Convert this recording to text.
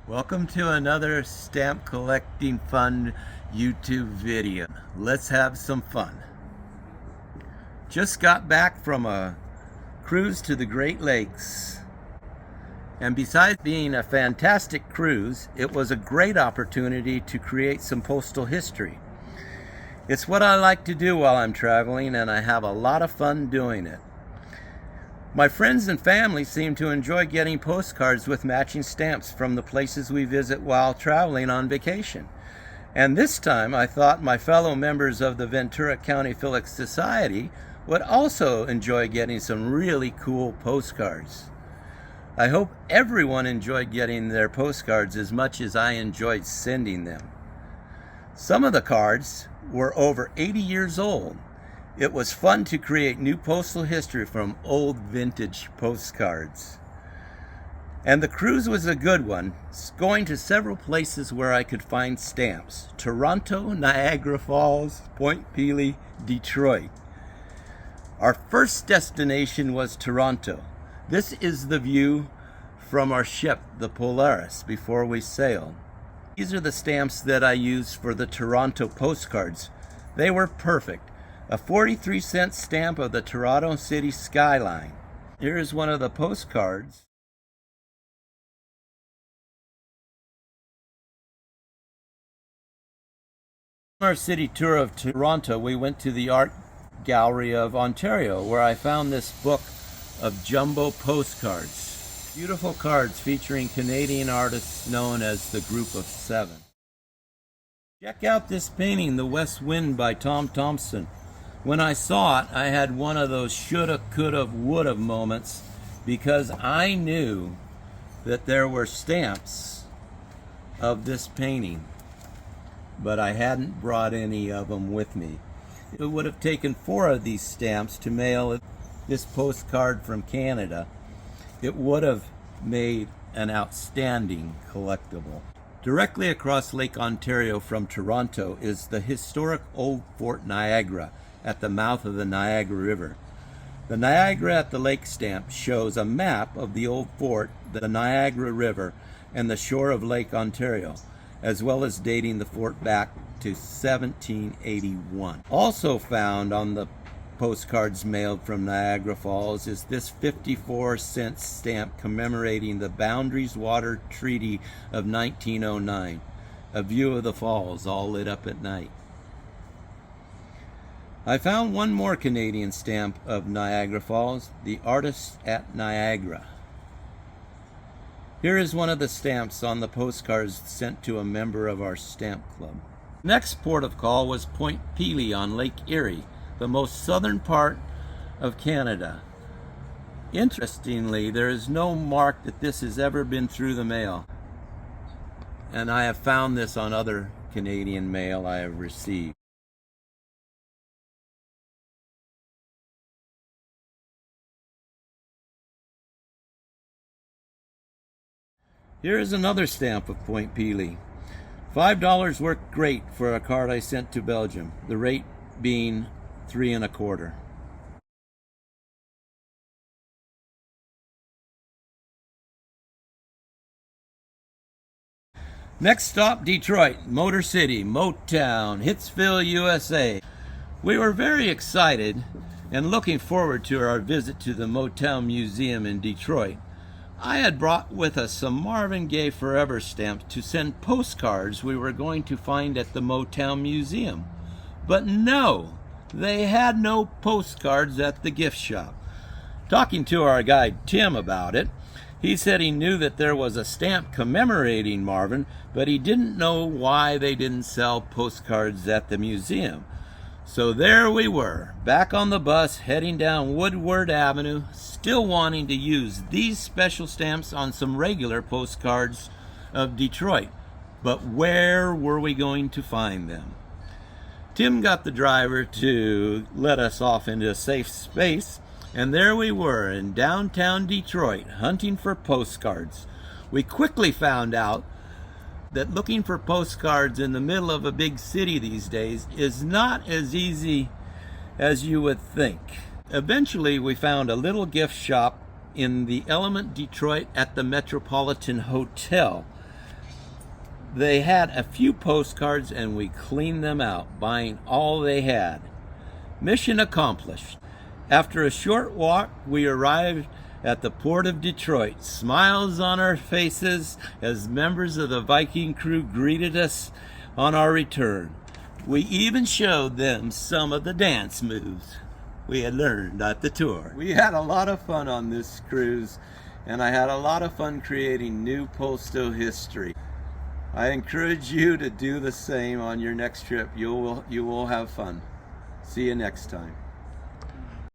Welcome to another stamp collecting fun YouTube video. Let's have some fun. Just got back from a cruise to the Great Lakes. And besides being a fantastic cruise, it was a great opportunity to create some postal history. It's what I like to do while I'm traveling, and I have a lot of fun doing it. My friends and family seem to enjoy getting postcards with matching stamps from the places we visit while traveling on vacation. And this time I thought my fellow members of the Ventura County Philatelic Society would also enjoy getting some really cool postcards. I hope everyone enjoyed getting their postcards as much as I enjoyed sending them. Some of the cards were over 80 years old. It was fun to create new postal history from old vintage postcards. And the cruise was a good one, going to several places where I could find stamps. Toronto, Niagara Falls, Point Pelee, Detroit. Our first destination was Toronto. This is the view from our ship, the Polaris, before we sailed. These are the stamps that I used for the Toronto postcards. They were perfect. A 43-cent stamp of the Toronto city skyline. Here is one of the postcards. On our city tour of Toronto, we went to the Art Gallery of Ontario, where I found this book of jumbo postcards. Beautiful cards featuring Canadian artists known as the Group of Seven. Check out this painting, The West Wind by Tom Thompson. When I saw it, I had one of those shoulda, coulda, woulda moments because I knew that there were stamps of this painting, but I hadn't brought any of them with me. It would have taken 4 of these stamps to mail this postcard from Canada. It would have made an outstanding collectible. Directly across Lake Ontario from Toronto is the historic old Fort Niagara at the mouth of the Niagara River. The Niagara at the Lake stamp shows a map of the old fort, the Niagara River, and the shore of Lake Ontario, as well as dating the fort back to 1781. Also found on the postcards mailed from Niagara Falls is this 54-cent stamp commemorating the Boundaries Water Treaty of 1909, a view of the falls all lit up at night. I found one more Canadian stamp of Niagara Falls, the Artists at Niagara. Here is one of the stamps on the postcards sent to a member of our stamp club. Next port of call was Point Pelee on Lake Erie, the most southern part of Canada. Interestingly, there is no mark that this has ever been through the mail, and I have found this on other Canadian mail I have received. Here is another stamp of Point Pelee. $5 worked great for a card I sent to Belgium, the rate being 3 1/4. Next stop, Detroit, Motor City, Motown, Hitsville, USA. We were very excited and looking forward to our visit to the Motown Museum in Detroit. I had brought with us some Marvin Gaye Forever stamps to send postcards we were going to find at the Motown Museum. But no, they had no postcards at the gift shop. Talking to our guide Tim about it, he said he knew that there was a stamp commemorating Marvin, but he didn't know why they didn't sell postcards at the museum. So there we were, back on the bus heading down Woodward Avenue, still wanting to use these special stamps on some regular postcards of Detroit. But where were we going to find them? Tim got the driver to let us off into a safe space, and there we were in downtown Detroit hunting for postcards. We quickly found out that looking for postcards in the middle of a big city these days is not as easy as you would think. Eventually, we found a little gift shop in the Element Detroit at the Metropolitan Hotel. They had a few postcards and we cleaned them out, buying all they had. Mission accomplished. After a short walk, we arrived at the port of Detroit, smiles on our faces as members of the Viking crew greeted us on our return. We even showed them some of the dance moves we had learned at the tour. We had a lot of fun on this cruise, and I had a lot of fun creating new postal history. I encourage you to do the same on your next trip. You will have fun. See you next time.